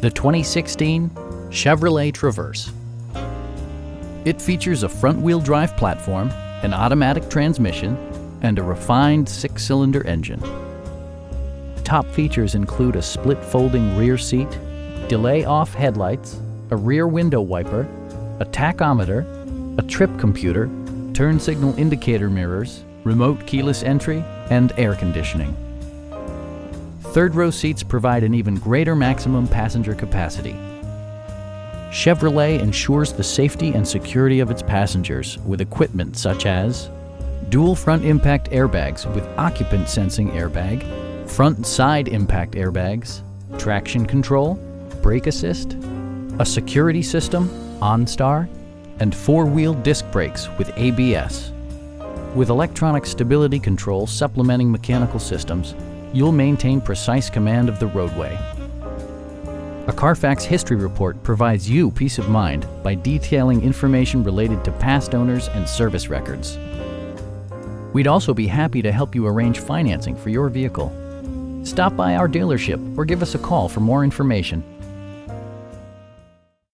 The 2016 Chevrolet Traverse. It features a front-wheel drive platform, an automatic transmission, and a refined 6-cylinder engine. Top features include a split folding rear seat, delay-off headlights, a rear window wiper, a tachometer, a trip computer, turn signal indicator mirrors, remote keyless entry, and air conditioning. Third-row seats provide an even greater maximum passenger capacity. Chevrolet ensures the safety and security of its passengers with equipment such as dual front impact airbags with occupant sensing airbag, front and side impact airbags, traction control, brake assist, a security system, OnStar, and 4-wheel disc brakes with ABS. With electronic stability control supplementing mechanical systems, you'll maintain precise command of the roadway. A Carfax history report provides you peace of mind by detailing information related to past owners and service records. We'd also be happy to help you arrange financing for your vehicle. Stop by our dealership or give us a call for more information.